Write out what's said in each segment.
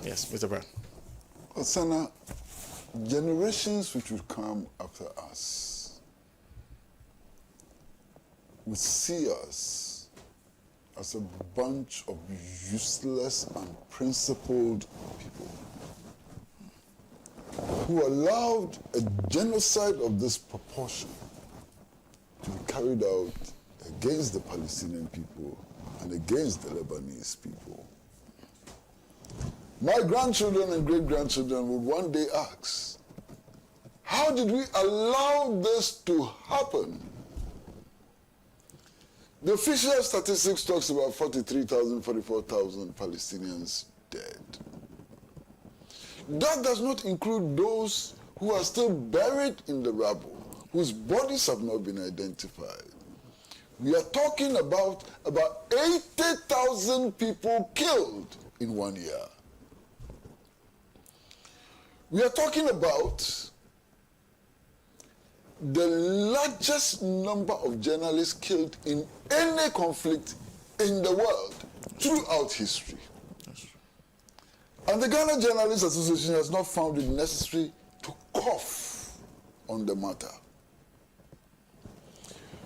Yes, Mr. Brown. Well, Sana, generations which will come after us will see us as a bunch of useless, unprincipled people who allowed a genocide of this proportion to be carried out against the Palestinian people and against the Lebanese people. My grandchildren and great-grandchildren will one day ask, how did we allow this to happen? The official statistics talks about 43,000, 44,000 Palestinians dead. That does not include those who are still buried in the rubble, whose bodies have not been identified. We are talking about 80,000 people killed in 1 year. We are talking about the largest number of journalists killed in any conflict in the world throughout history. And the Ghana Journalists Association has not found it necessary to cough on the matter.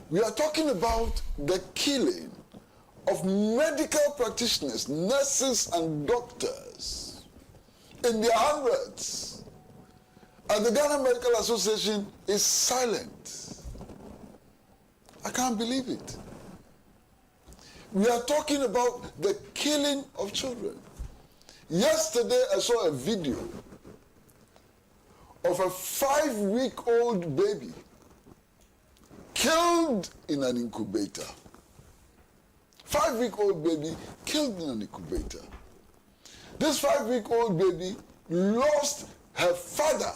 We are talking about the killing of medical practitioners, nurses and doctors in their hundreds. And the Ghana Medical Association is silent. I can't believe it. We are talking about the killing of children. Yesterday, I saw a video of a 5-week-old baby killed in an incubator. 5-week-old baby killed in an incubator. This 5-week-old baby lost her father.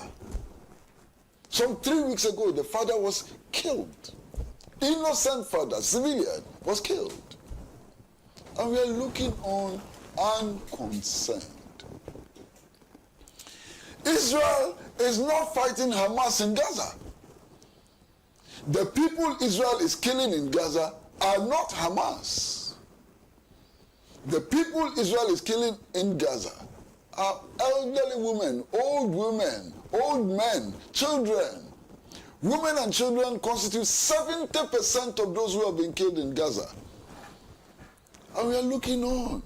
Some 3 weeks ago, the father was killed. Innocent father, civilian, was killed. And we are looking on unconcerned. Israel is not fighting Hamas in Gaza. The people Israel is killing in Gaza are not Hamas. The people Israel is killing in Gaza are elderly women, old men, children. Women and children constitute 70% of those who have been killed in Gaza. And we are looking on.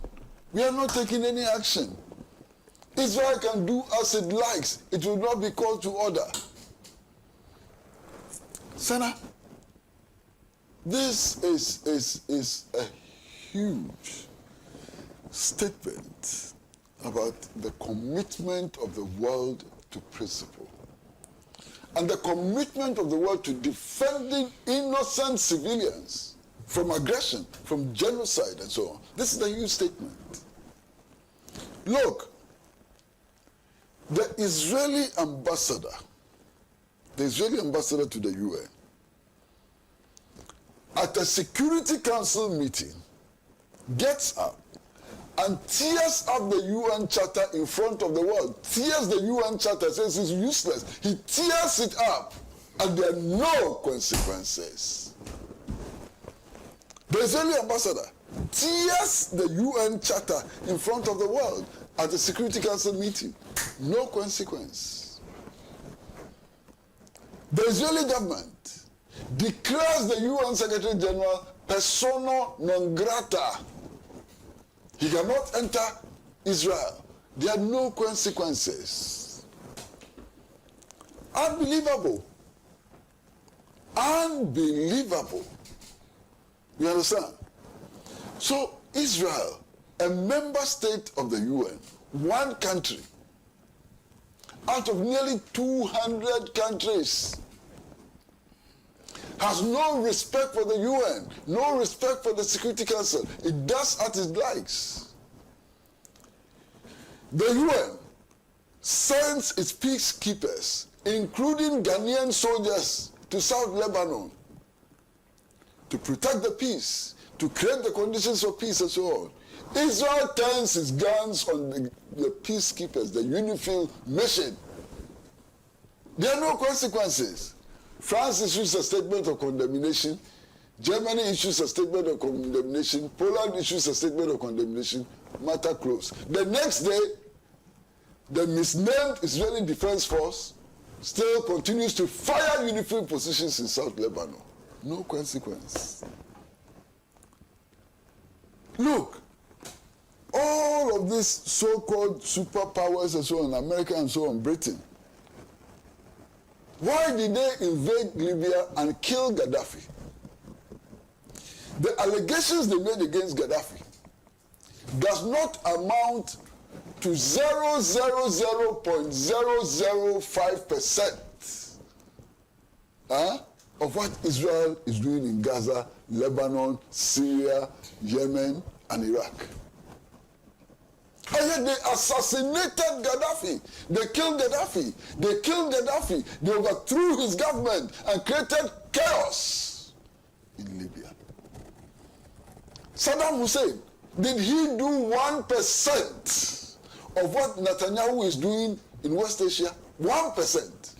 We are not taking any action. Israel can do as it likes. It will not be called to order. Sana, this is a huge statement about the commitment of the world to principle and the commitment of the world to defending innocent civilians from aggression, from genocide and so on. This is a huge statement. Look, the Israeli ambassador to the UN, at a Security Council meeting, gets up and tears up the UN Charter in front of the world, tears the UN Charter, says it's useless. He tears it up, and there are no consequences. The Israeli ambassador tears the UN Charter in front of the world at the Security Council meeting. No consequence. The Israeli government declares the UN Secretary General persona non grata. He cannot enter Israel. There are no consequences. Unbelievable. Unbelievable. You understand? So Israel, a member state of the UN, one country, out of nearly 200 countries, has no respect for the UN, no respect for the Security Council. It does as it likes. The UN sends its peacekeepers, including Ghanaian soldiers, to South Lebanon to protect the peace, to create the conditions for peace and so on. Israel turns its guns on the peacekeepers, the UNIFIL mission. There are no consequences. France issues a statement of condemnation. Germany issues a statement of condemnation. Poland issues a statement of condemnation. Matter closed. The next day, the misnamed Israeli Defense Force still continues to fire unified positions in South Lebanon. No consequence. Look, all of these so-called superpowers and so on, America and so on, Britain, why did they invade Libya and kill Gaddafi? The allegations they made against Gaddafi does not amount to 0.005% of what Israel is doing in Gaza, Lebanon, Syria, Yemen, and Iraq. And yet they assassinated Gaddafi. They killed Gaddafi. They killed Gaddafi. They overthrew his government and created chaos in Libya. Saddam Hussein, did he do 1% of what Netanyahu is doing in West Asia? 1%.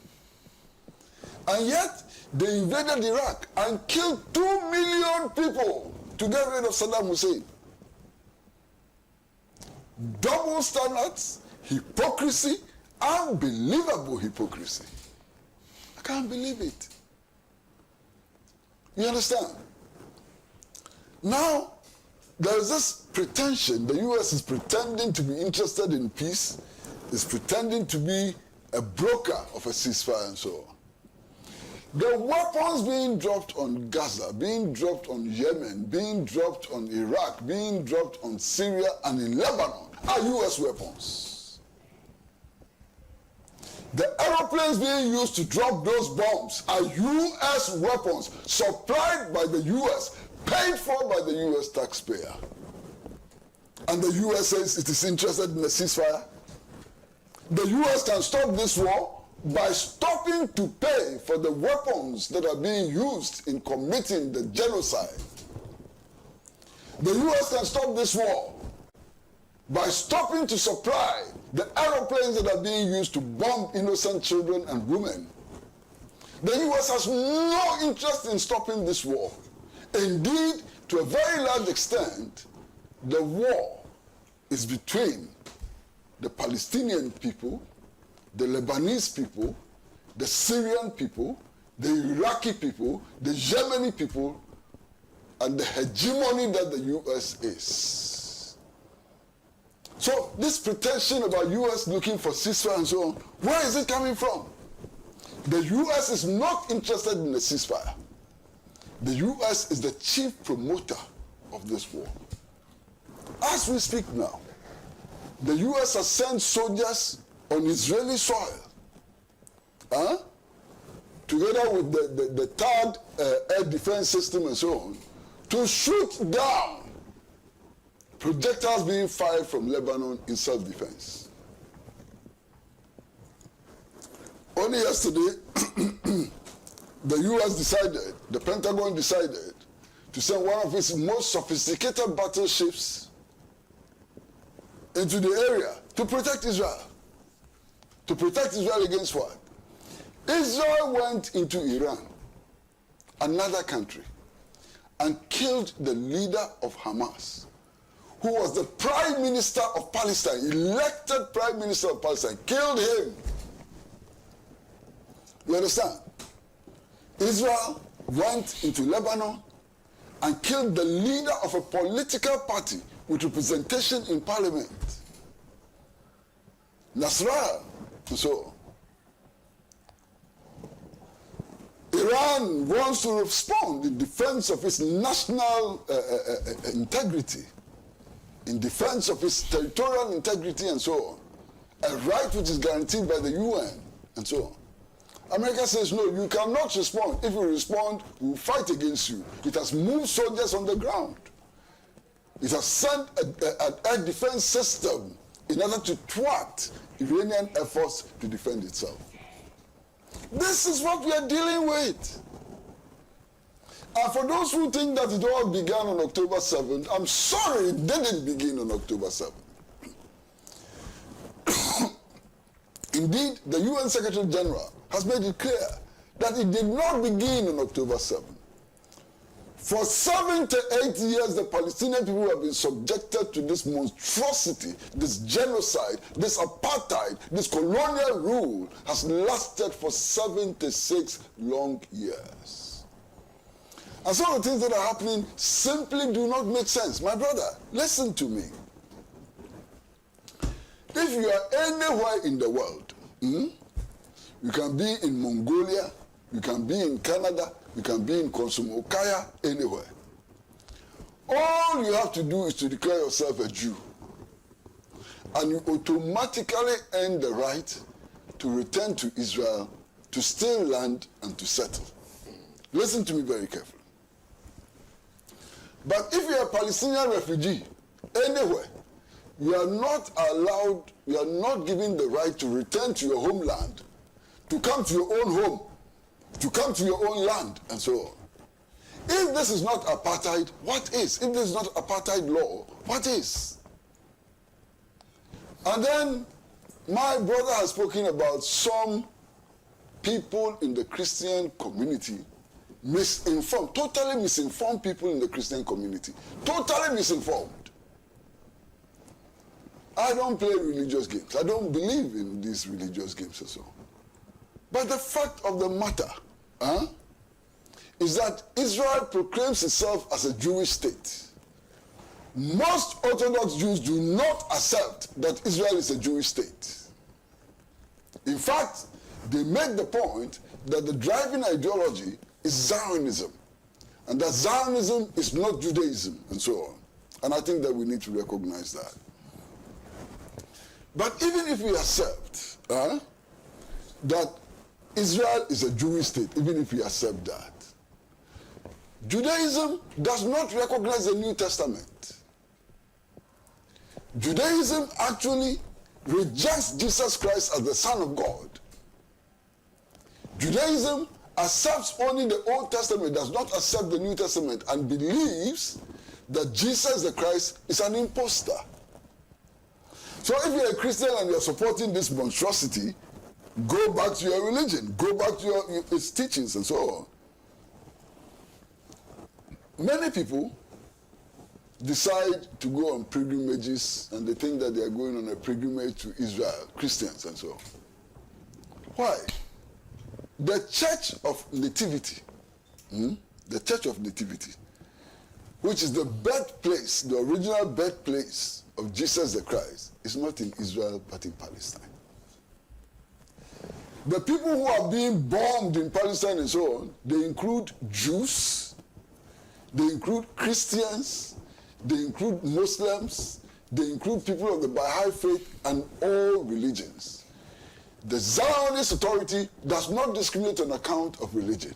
And yet, they invaded Iraq and killed 2 million people to get rid of Saddam Hussein. Double standards, hypocrisy, unbelievable hypocrisy. I can't believe it. You understand? Now, there is this pretension, the U.S. is pretending to be interested in peace, is pretending to be a broker of a ceasefire and so on. The weapons being dropped on Gaza, being dropped on Yemen, being dropped on Iraq, being dropped on Syria and in Lebanon are U.S. weapons. The aeroplanes being used to drop those bombs are U.S. weapons supplied by the U.S., paid for by the U.S. taxpayer. And the U.S. says it is interested in a ceasefire. The U.S. can stop this war by stopping to pay for the weapons that are being used in committing the genocide. The U.S. can stop this war by stopping to supply the aeroplanes that are being used to bomb innocent children and women. The U.S. has no interest in stopping this war. Indeed, to a very large extent, the war is between the Palestinian people, the Lebanese people, the Syrian people, the Iraqi people, the Yemeni people, and the hegemony that the U.S. is. So this pretension about U.S. looking for ceasefire and so on, where is it coming from? The U.S. is not interested in a ceasefire. The U.S. is the chief promoter of this war. As we speak now, the U.S. has sent soldiers on Israeli soil, together with the third air defense system and so on, to shoot down projectiles being fired from Lebanon in self-defense. Only yesterday, the U.S. decided, the Pentagon decided, to send one of its most sophisticated battleships into the area to protect Israel. To protect Israel against what? Israel went into Iran, another country, and killed the leader of Hamas, who was the Prime Minister of Palestine, elected Prime Minister of Palestine, killed him. You understand? Israel went into Lebanon and killed the leader of a political party with representation in parliament, Nasrallah, and so on. Iran wants to respond in defense of its national integrity, in defense of its territorial integrity and so on, a right which is guaranteed by the UN and so on. America says, no, you cannot respond. If you respond, we will fight against you. It has moved soldiers on the ground. It has sent an air defense system in order to thwart Iranian efforts to defend itself. This is what we are dealing with. And for those who think that it all began on October 7th, I'm sorry, it didn't begin on October 7th. Indeed, the UN Secretary General has made it clear that it did not begin on October 7th. For 7 to 8 years, the Palestinian people have been subjected to this monstrosity, this genocide, this apartheid, this colonial rule has lasted for 76 long years. And some of the things that are happening simply do not make sense. My brother, listen to me. If you are anywhere in the world, you can be in Mongolia, you can be in Canada, you can be in Konsumokaya, anywhere. All you have to do is to declare yourself a Jew. And you automatically earn the right to return to Israel, to steal land, and to settle. Listen to me very carefully. But if you're a Palestinian refugee, anywhere, you are not allowed, you are not given the right to return to your homeland, to come to your own home, to come to your own land, and so on. If this is not apartheid, what is? If this is not apartheid law, what is? And then my brother has spoken about some people in the Christian community misinformed, totally misinformed people in the Christian community, totally misinformed. I don't play religious games. I don't believe in these religious games and so on. But the fact of the matter is that Israel proclaims itself as a Jewish state. Most Orthodox Jews do not accept that Israel is a Jewish state. In fact, they make the point that the driving ideology is Zionism, and that Zionism is not Judaism, and so on. And I think that we need to recognize that. But even if we accept that Israel is a Jewish state, even if we accept that, Judaism does not recognize the New Testament. Judaism actually rejects Jesus Christ as the Son of God. Judaism accepts only the Old Testament, does not accept the New Testament, and believes that Jesus the Christ is an impostor. So if you're a Christian and you're supporting this monstrosity, go back to your religion, go back to its teachings and so on. Many people decide to go on pilgrimages and they think that they are going on a pilgrimage to Israel, Christians and so on. Why? The Church of Nativity, the Church of Nativity, which is the birthplace, the original birthplace of Jesus the Christ, is not in Israel but in Palestine. The people who are being bombed in Palestine and so on, they include Jews, they include Christians, they include Muslims, they include people of the Baha'i faith and all religions. The Zionist authority does not discriminate on account of religion.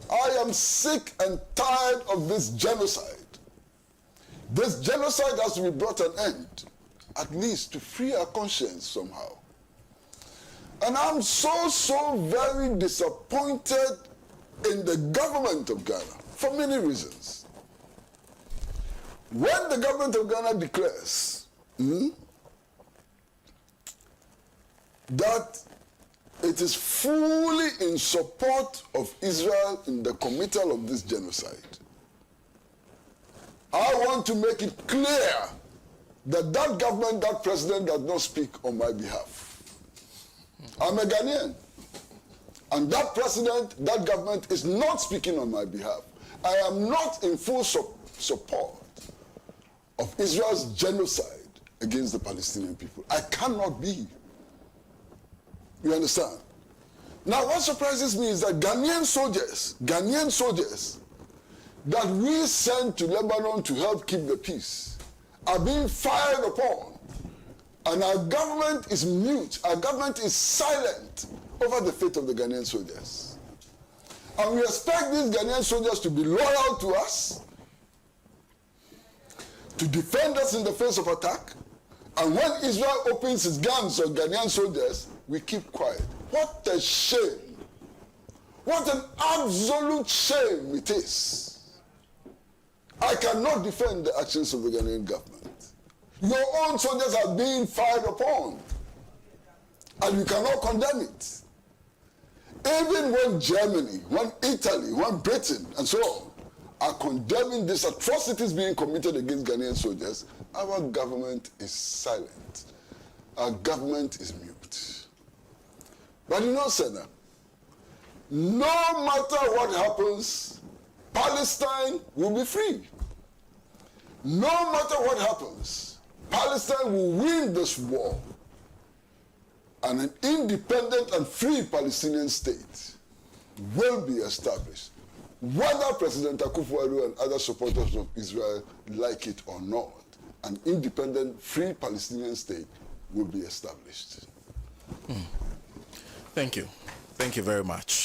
I am sick and tired of this genocide. This genocide has to be brought to an end, at least to free our conscience somehow. And I'm so very disappointed in the government of Ghana for many reasons. When the government of Ghana declares that it is fully in support of Israel in the committal of this genocide, I want to make it clear that that government, that president does not speak on my behalf. I'm a Ghanaian. And that president, that government is not speaking on my behalf. I am not in full support of Israel's genocide against the Palestinian people. I cannot be. You understand? Now what surprises me is that Ghanaian soldiers that we sent to Lebanon to help keep the peace are being fired upon. And our government is mute, our government is silent over the fate of the Ghanaian soldiers. And we expect these Ghanaian soldiers to be loyal to us, to defend us in the face of attack, and when Israel opens its guns on Ghanaian soldiers, we keep quiet. What a shame. What an absolute shame it is. I cannot defend the actions of the Ghanaian government. Your own soldiers are being fired upon, and you cannot condemn it. Even when Germany, when Italy, when Britain, and so on, are condemning these atrocities being committed against Ghanaian soldiers, our government is silent. Our government is mute. But you know, Senna, no matter what happens, Palestine will be free. No matter what happens, Palestine will win this war. And an independent and free Palestinian state will be established. Whether President Akufo-Addo and other supporters of Israel like it or not, an independent, free Palestinian state will be established. Thank you. Thank you very much.